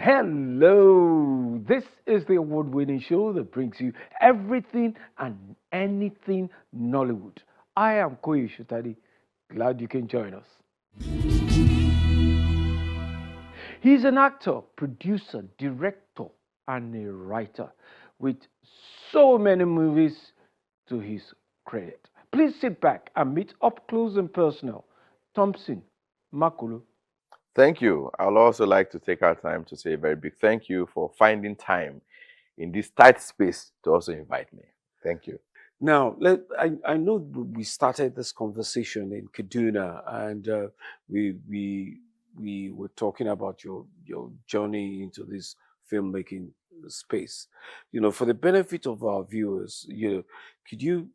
Hello, this is the award-winning show that brings you everything and anything Nollywood. I am Kogi Shutadi. Glad you can join us. He's an actor, producer, director, and a writer with so many movies to his credit. Please sit back and meet up close and personal. Thomson, Makolo. Thank you. I'll also like to take our time to say a very big thank you for finding time in this tight space to also invite me. Thank you. Now, I know we started this conversation in Kaduna, and we were talking about your journey into this filmmaking space. For the benefit of our viewers, could you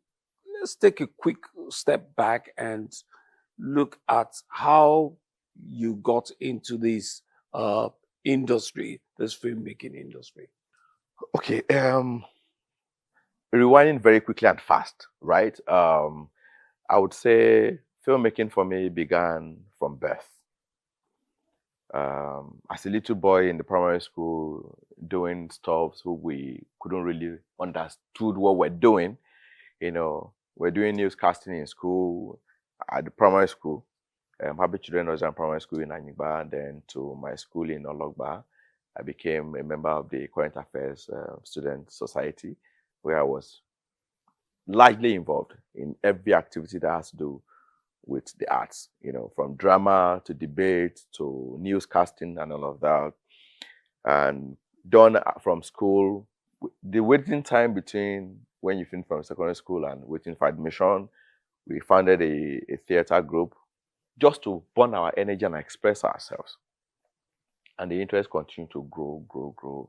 let's take a quick step back and look at how you got into this industry, this filmmaking industry. Okay. Rewinding very quickly and fast, right? I would say filmmaking for me began from birth. As a little boy in the primary school, doing stuff so we couldn't really understood what we're doing. We're doing newscasting in school, at the primary school. Happy Children was in primary school in Anyigba, and then to my school in Ologba. I became a member of the Current Affairs Student Society, where I was largely involved in every activity that has to do with the arts, from drama to debate to newscasting and all of that. And done from school, the waiting time between when you finish from secondary school and waiting for admission, we founded a theater group just to burn our energy and express ourselves. And the interest continued to grow,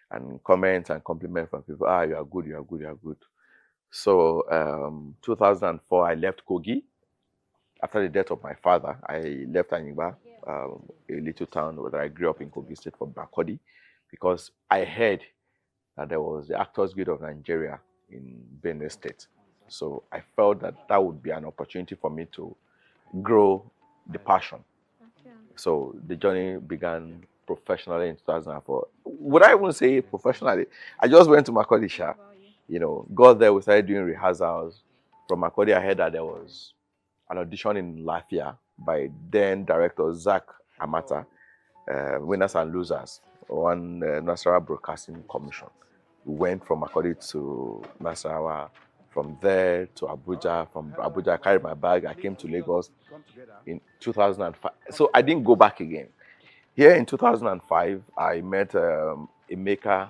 and comments and compliments from people, you are good, you are good, you are good. So 2004, I left Kogi. After the death of my father, I left Anyigba, a little town where I grew up in Kogi State for Makolo, because I heard that there was the Actors Guild of Nigeria in Benue State. So I felt that would be an opportunity for me to grow the passion. So the journey began professionally in 2004. Would I even say professionally? I just went to Makolo, got there, we started doing rehearsals. From Makolo, I heard that there was an audition in Lafia by then director Zach Amata, Winners and Losers, on Nasarawa Broadcasting Commission. We went from Makolo to Nasarawa, from there to Abuja. From Abuja, I carried my bag. I came to Lagos in 2005. So I didn't go back again. Here in 2005, I met a maker,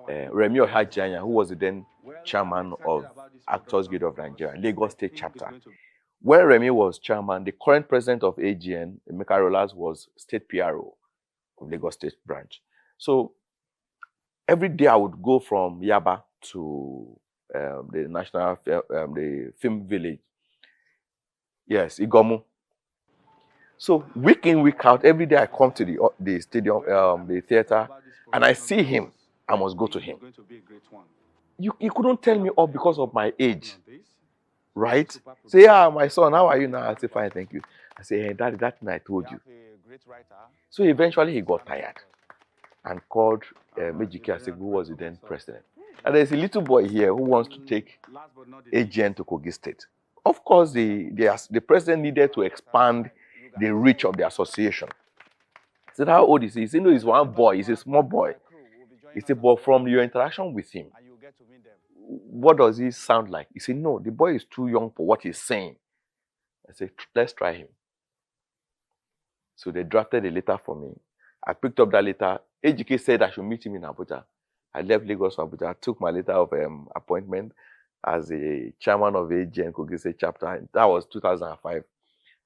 Remi Ohajanya, who was the then chairman of Actors Guild of Nigeria, Lagos State Chapter. When Remi was chairman, the current president of AGM, Emeka Rolas, was state PRO of Lagos State branch. So every day I would go from Yaba to the national the film village. Yes, Igomu. So week in, week out, every day I come to the stadium, the theater, and I see him. I must go to him. You couldn't tell me off because of my age, right? Say, my son, how are you now? I say, fine, thank you. I say, hey, Daddy, that night I told you. So eventually he got tired and called Ejike Asegu, who was the then president. And there's a little boy here who wants to take AGM to Kogi State. Of course, the president needed to expand the reach of the association. I said, how old is he? He said, no, he's one boy. He's a small boy. He said, but from your interaction with him, what does he sound like? He said, no, the boy is too young for what he's saying. I said, let's try him. So they drafted a letter for me. I picked up that letter. AGK said I should meet him in Abuja. I left Lagos for Abuja. I took my letter of appointment as a chairman of AGM Kogi State chapter. That was 2005.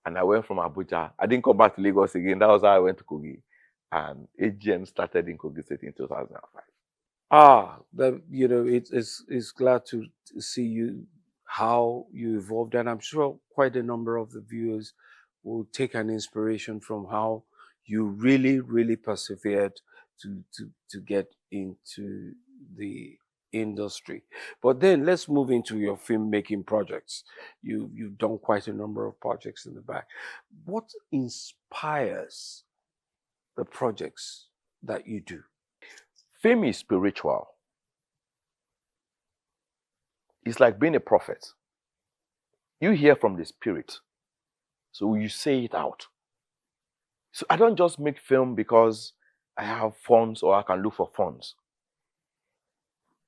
And I went from Abuja. I didn't come back to Lagos again. That was how I went to Kogi. And AGM started in Kogi State in 2005. It's glad to see you, how you evolved. And I'm sure quite a number of the viewers will take an inspiration from how you really, really persevered to get into the industry. But then let's move into your filmmaking projects. You've done quite a number of projects in the back. What inspires the projects that you do? Fame is spiritual. It's like being a prophet. You hear from the spirit, so you say it out. So I don't just make film because I have funds or I can look for funds.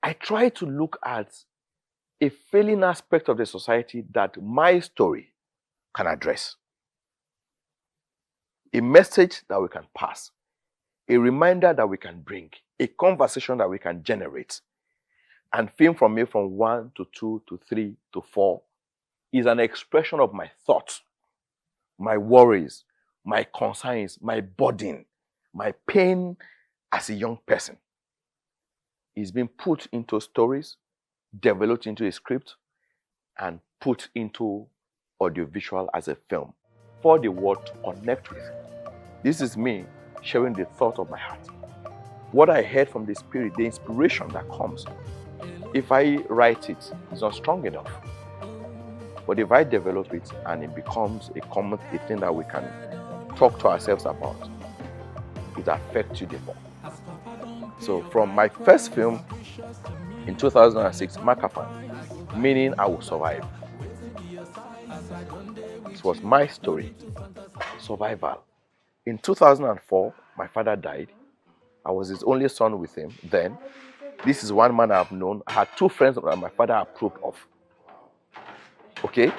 I try to look at a failing aspect of the society that my story can address. A message that we can pass, a reminder that we can bring, a conversation that we can generate. And film from me from 1 to 2 to 3 to 4 is an expression of my thoughts, my worries, my concerns, my burden, my pain as a young person. It's been put into stories, developed into a script, and put into audiovisual as a film for the world to connect with. This is me sharing the thought of my heart. What I heard from the spirit, the inspiration that comes. If I write it, it's not strong enough. But if I develop it and it becomes a thing that we can talk to ourselves about, it affects you the more. So from my first film in 2006, Makafan, meaning I will survive. It was my story, survival. In 2004, my father died. I was his only son with him then. This is one man I've known. I had two friends that my father approved of. Okay?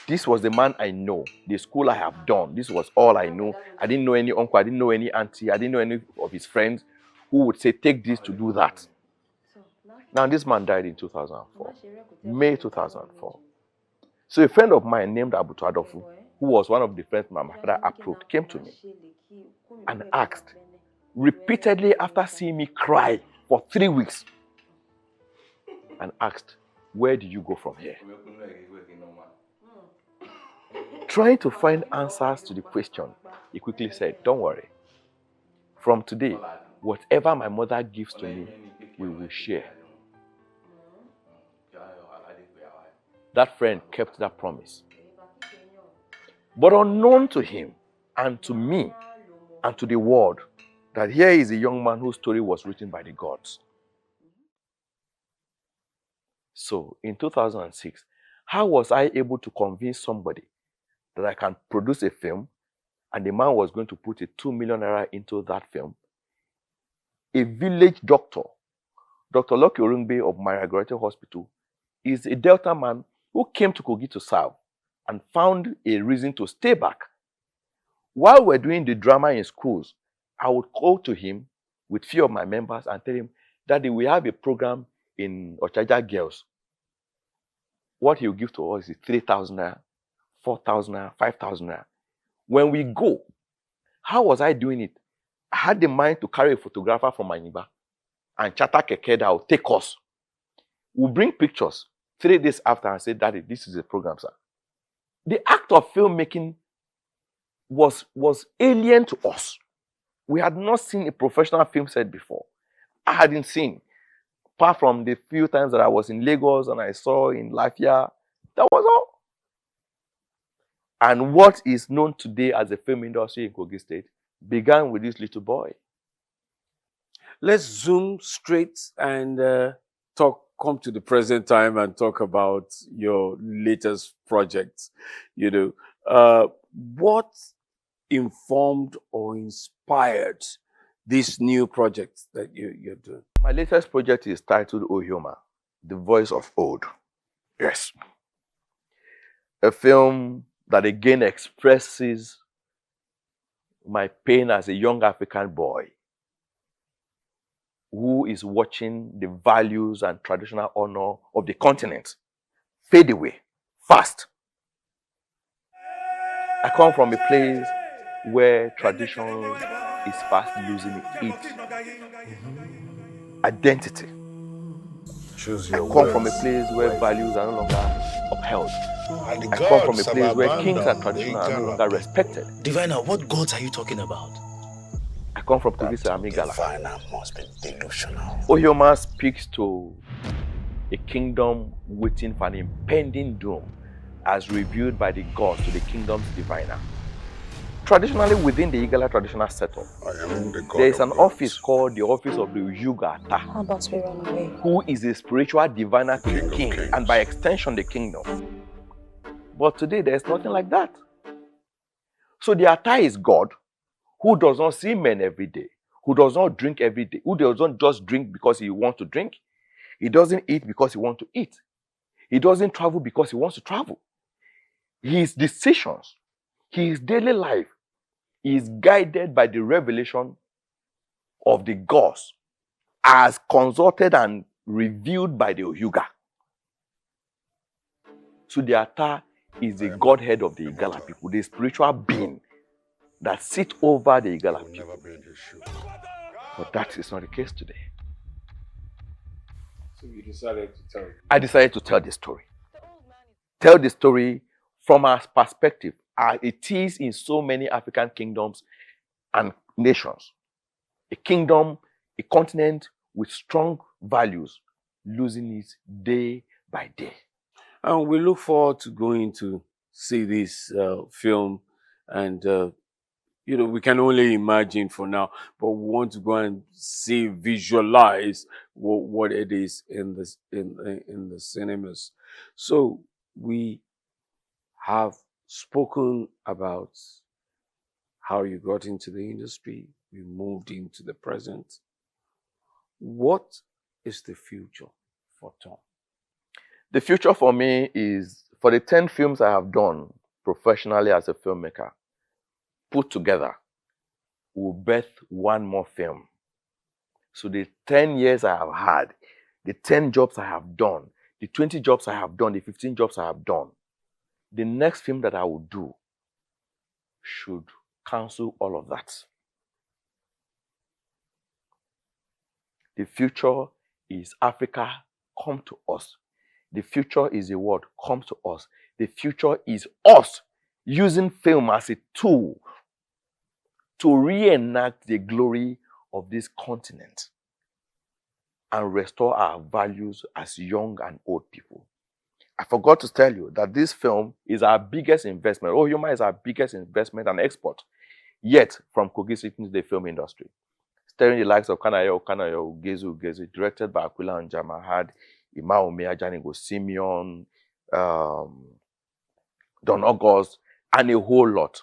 This was the man I know. The school I have done. This was all I knew. I didn't know any uncle. I didn't know any auntie. I didn't know any of his friends who would say, take this to do that. Now, this man died in 2004. May 2004. So a friend of mine named Abu Adofu, who was one of the friends my father approved, came to me and asked, repeatedly after seeing me cry for 3 weeks, and asked, where do you go from here? Trying to find answers to the question, he quickly said, don't worry. From today, whatever my mother gives to me, we will share. That friend kept that promise. But unknown to him and to me and to the world, that here is a young man whose story was written by the gods. So in 2006, how was I able to convince somebody that I can produce a film and the man was going to put a 2 million naira into that film? A village doctor, Dr. Lucky Orungbe of Maragaret Hospital, is a Delta man who came to Kogi to serve and found a reason to stay back. While we're doing the drama in schools, I would call to him with few of my members and tell him, Daddy, we have a program in Ochaja Girls. What he'll give to us is 3,000 naira, 4,000 naira, 5,000 naira. When we go, how was I doing it? I had the mind to carry a photographer from Maniba and charter keke that will take us. We'll bring pictures 3 days after and say, Daddy, this is a program, sir. The act of filmmaking was alien to us. We had not seen a professional film set before. I hadn't seen, apart from the few times that I was in Lagos and I saw in Lafia. That was all. And what is known today as the film industry in Kogi State began with this little boy. Let's zoom straight and come to the present time and talk about your latest projects. What informed or inspired this new project that you're doing? My latest project is titled Ohioma, The Voice of Old. Yes. A film that again expresses my pain as a young African boy who is watching the values and traditional honor of the continent fade away fast. I come from a place where tradition is fast losing its identity. I come from a place where values are no longer upheld. I come from a place where kings and tradition are no longer respected. Diviner, what gods are you talking about? I come from Kogi Amigala. Diviner must be delusional. Ohioma speaks to a kingdom waiting for an impending doom as revealed by the gods to the kingdom's diviner. Traditionally, within the Igala traditional setup, I am the god there is of an gods. office called the office of the Yugata, How about we run away? who is a spiritual diviner to King the of king, kings. and by extension, the kingdom. But today, there's nothing like that. So the Ata is God, who does not see men every day, who does not drink every day, who does not just drink because he wants to drink. He doesn't eat because he wants to eat. He doesn't travel because he wants to travel. His decisions, his daily life is guided by the revelation of the gods as consulted and revealed by the Oyuga. So the Ata is the godhead of the Igala people, the spiritual being that sits over the I Igala will people. never be in his shoes. But that is not the case today. So you decided to tell me. I decided to tell the story. Tell the story from our perspective, as it is in so many African kingdoms and nations. A kingdom, a continent with strong values, losing it day by day. And we look forward to going to see this film, and we can only imagine for now, but we want to go and see, visualize what it is in the cinemas. So we have spoken about how you got into the industry, we moved into the present. What is the future for Tom? The future for me is, for the 10 films I have done professionally as a filmmaker, put together, will birth one more film. So the 10 years I have had, the 10 jobs I have done, the 20 jobs I have done, the 15 jobs I have done, the next film that I will do should cancel all of that. The future is Africa, come to us. The future is the world, come to us. The future is us using film as a tool to reenact the glory of this continent and restore our values as young and old people. I forgot to tell you that this film is our biggest investment. Oyoma is our biggest investment and export yet from Kogi into the film industry. Starring the likes of Kanayo, Ugezu, directed by Aquila and Jamahad, Ima Omea, Janigo Simeon, Don August, and a whole lot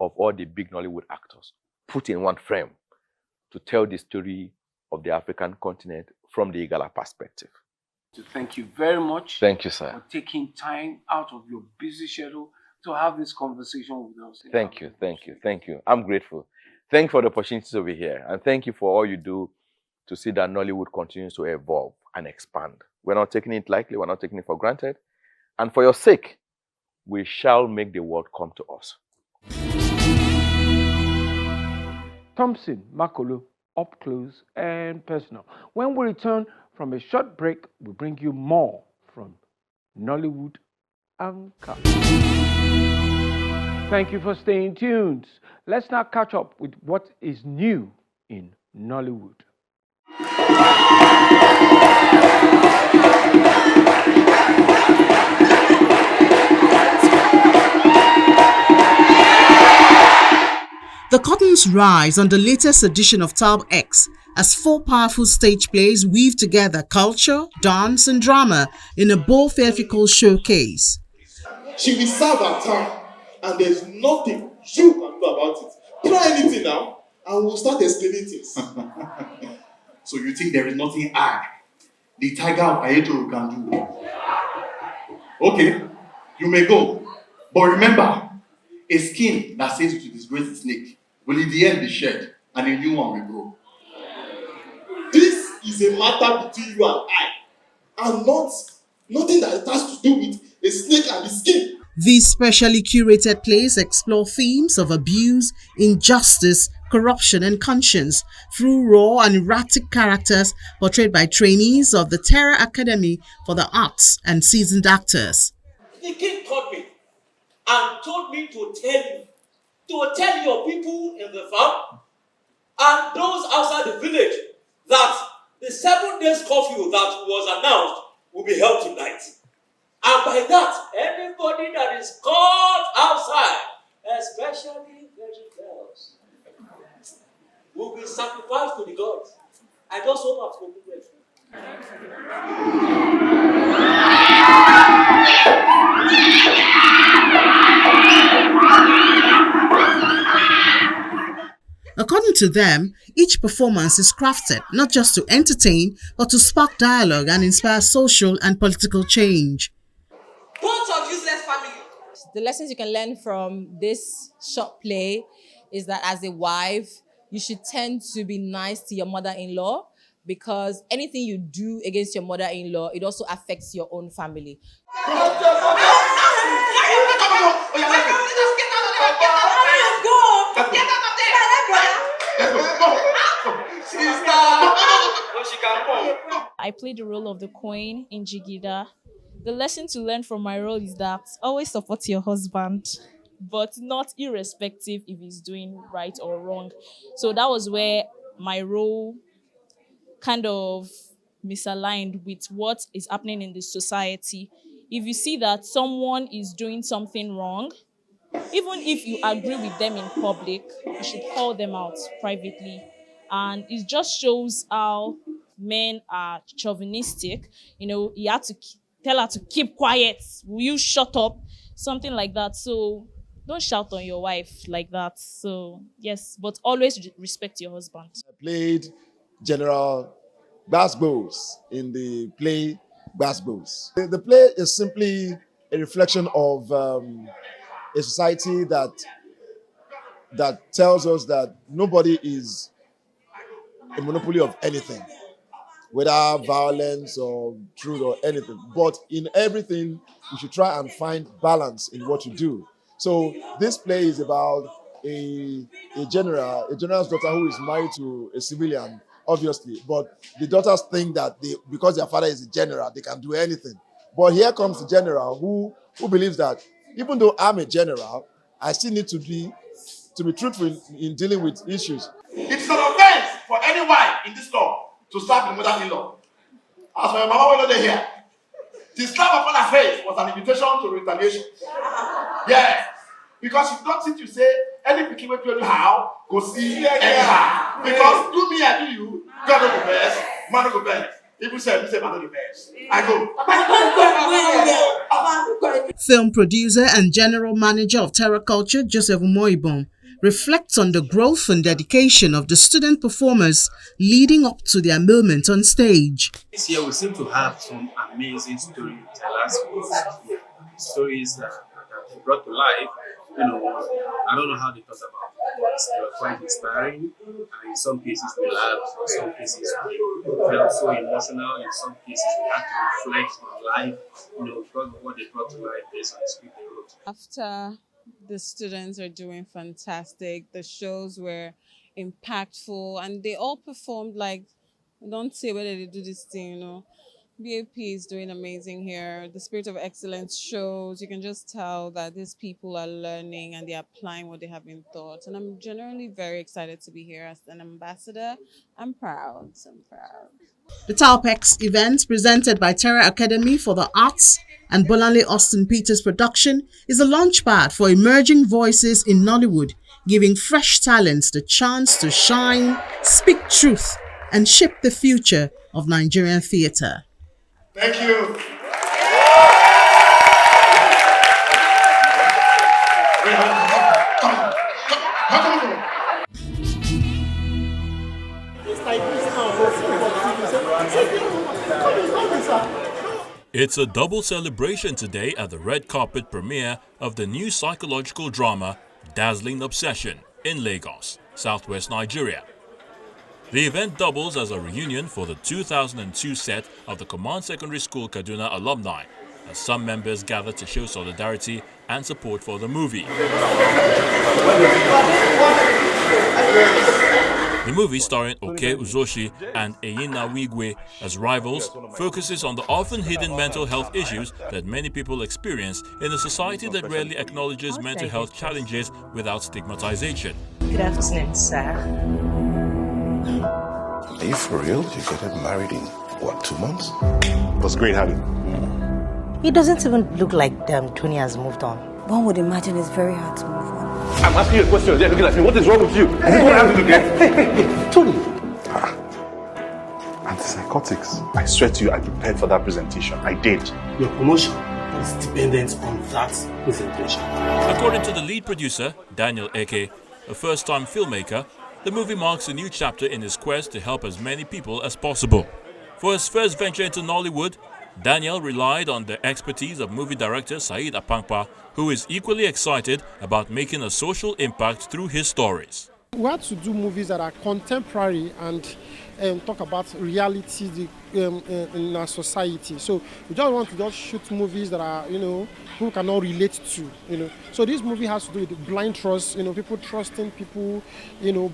of all the big Nollywood actors put in one frame to tell the story of the African continent from the Igala perspective. So thank you very much. Thank you, sir. For taking time out of your busy schedule to have this conversation with us. Thank you. I'm grateful. Thank you for the opportunity to be here. And thank you for all you do to see that Nollywood continues to evolve and expand. We're not taking it lightly. We're not taking it for granted. And for your sake, we shall make the world come to us. Thomson, Makolo, up close and personal. When we return from a short break, we bring you more from Nollywood Anchor. Thank you for staying tuned. Let's now catch up with what is new in Nollywood. The curtains rise on the latest edition of Tab X as 4 powerful stage plays weave together culture, dance, and drama in a bold theatrical showcase. She will serve her time, and there's nothing you can do about it. Try anything now, and we'll start explaining things. So you think there is nothing I, the tiger of Ayeto, can do? Okay, you may go. But remember, a skin that says to disgrace the snake will in the end be shed, and a new one will grow. This is a matter between you and I, and nothing that has to do with a snake and the skin. These specially curated plays explore themes of abuse, injustice, corruption, and conscience through raw and erratic characters portrayed by trainees of the Terra Academy for the Arts and seasoned actors. The king taught me and told me to tell your people in the farm and those outside the village that the 7 days curfew that was announced will be held tonight. And by that, anybody that is caught outside, especially vegetarians, sacrifice to the gods. I just hope I've spoken well. According to them, each performance is crafted not just to entertain, but to spark dialogue and inspire social and political change. Bunch of useless family. The lessons you can learn from this short play is that as a wife, you should tend to be nice to your mother-in-law, because anything you do against your mother-in-law, it also affects your own family. I played the role of the queen in Jigida. The lesson to learn from my role is that always support your husband, but not irrespective if he's doing right or wrong. So that was where my role kind of misaligned with what is happening in the society. If you see that someone is doing something wrong, even if you agree with them in public, you should call them out privately. And it just shows how men are chauvinistic. You know, you have to tell her to keep quiet. Will you shut up? Something like that. So don't shout on your wife like that. So yes, but always respect your husband. I played General Basbos in the play Basbos. The play is simply a reflection of a society that tells us that nobody is a monopoly of anything, whether violence or truth or anything. But in everything, you should try and find balance in what you do. So this play is about a general's daughter who is married to a civilian, obviously. But the daughters think that because their father is a general, they can do anything. But here comes the general who believes that even though I'm a general, I still need to be truthful in dealing with issues. It's an offense for any wife in this law to slap the mother-in-law. As my mama was not here, the slap upon her face was an invitation to retaliation. Yes, because you don't think you say any picking way to how go see anyhow. Because do me, I do you. God will go best, man will go best. People say man will go best. I go. Film producer and general manager of Terra Culture, Joseph Umoibom, reflects on the growth and dedication of the student performers leading up to their moment on stage. This year we seem to have some amazing storytellers, stories that they brought to life. You know, I don't know how they thought about it, but they were quite inspiring. And in some cases we laughed, in some cases we felt so emotional, in some cases we had to reflect on life, you know, because of what they brought to life based on the script they wrote. After the students are doing fantastic, the shows were impactful, and they all performed like, don't say whether they do this thing, you know. BAP is doing amazing here. The spirit of excellence shows. You can just tell that these people are learning and they're applying what they have been taught. And I'm generally very excited to be here as an ambassador. I'm proud. The Talpex event, presented by Terra Academy for the Arts and Bolanle Austin Peters production, is a launchpad for emerging voices in Nollywood, giving fresh talents the chance to shine, speak truth, and shape the future of Nigerian theatre. Thank you. It's a double celebration today at the red carpet premiere of the new psychological drama Dazzling Obsession in Lagos, southwest Nigeria. The event doubles as a reunion for the 2002 set of the Command Secondary School Kaduna alumni, as some members gather to show solidarity and support for the movie. The movie, starring Oke Uzoshi and Eyina Wigwe as rivals, focuses on the often hidden mental health issues that many people experience in a society that rarely acknowledges mental health challenges without stigmatization. Good afternoon, sir. Are you for real? You got married in, what, 2 months? What's great, honey? It doesn't even look like Tony has moved on. one would imagine it's very hard to move on. I'm asking you a question. They're looking at me. What is wrong with you? Is this what I have to get? Hey, Tony. Antipsychotics. I swear to you, I prepared for that presentation. I did. Your promotion is dependent on that presentation. According to the lead producer, Daniel Eke, a first-time filmmaker, the movie marks a new chapter in his quest to help as many people as possible. For his first venture into Nollywood, Daniel relied on the expertise of movie director Saeed Apankpa, who is equally excited about making a social impact through his stories. We had to do movies that are contemporary and talk about reality in our society. So we just want to just shoot movies that are, people cannot relate to, So this movie has to do with blind trust, people trusting people,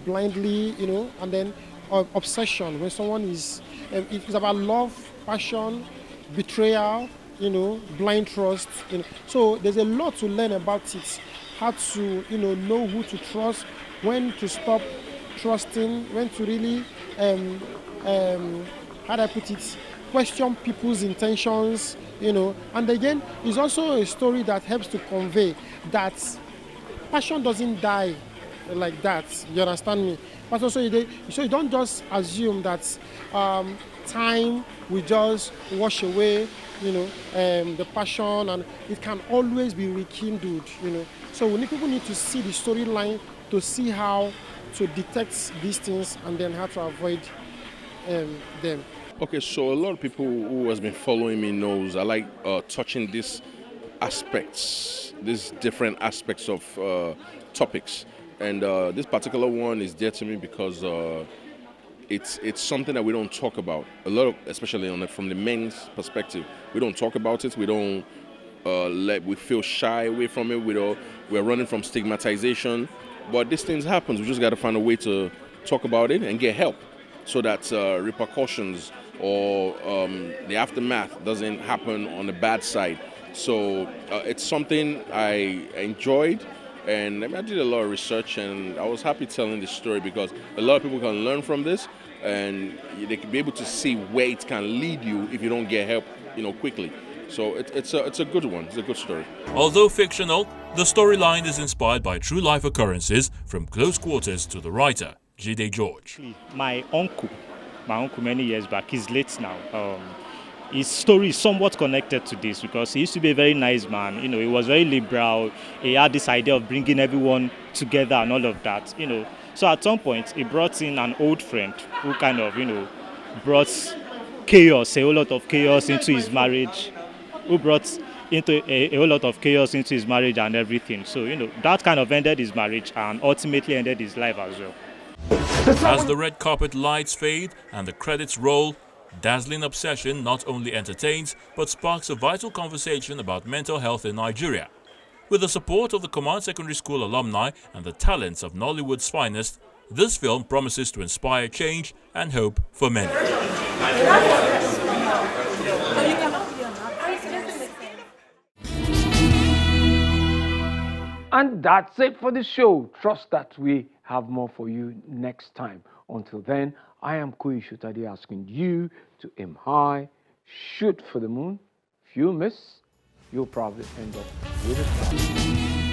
blindly, and then obsession. When someone is, it's about love, passion, betrayal, blind trust. So there's a lot to learn about it. How to, know who to trust, when to stop trusting, when to really, how do I put it, question people's intentions, And again, it's also a story that helps to convey that passion doesn't die like that. You understand me? But also, so you don't just assume that time will just wash away, the passion, and it can always be rekindled, So people need to see the storyline to see how to detect these things and then how to avoid them. Okay, so a lot of people who has been following me knows I like touching these aspects, these different aspects of topics. And this particular one is dear to me because it's something that we don't talk about. A lot of, especially from the men's perspective, we don't talk about it. We don't we feel shy away from it. We're running from stigmatization. But these things happen. We just got to find a way to talk about it and get help so that repercussions or the aftermath doesn't happen on the bad side. So it's something I enjoyed, and I did a lot of research, and I was happy telling this story because a lot of people can learn from this, and they can be able to see where it can lead you if you don't get help, quickly. So it's a good one. It's a good story. Although fictional, the storyline is inspired by true-life occurrences from close quarters to the writer, Jide George. My uncle many years back, he's late now. His story is somewhat connected to this because he used to be a very nice man. He was very liberal. He had this idea of bringing everyone together and all of that. So at some point, he brought in an old friend who kind of, brought chaos, a whole lot of chaos into his marriage. Who brought into a whole lot of chaos into his marriage and everything. So, that kind of ended his marriage and ultimately ended his life as well. As the red carpet lights fade and the credits roll, Dazzling Obsession not only entertains but sparks a vital conversation about mental health in Nigeria. With the support of the Command Secondary School alumni and the talents of Nollywood's finest, this film promises to inspire change and hope for many. And that's it for the show. Trust that we have more for you next time. Until then, I am Kogi Shutadi asking you to aim high, shoot for the moon. If you miss, you'll probably end up with a star.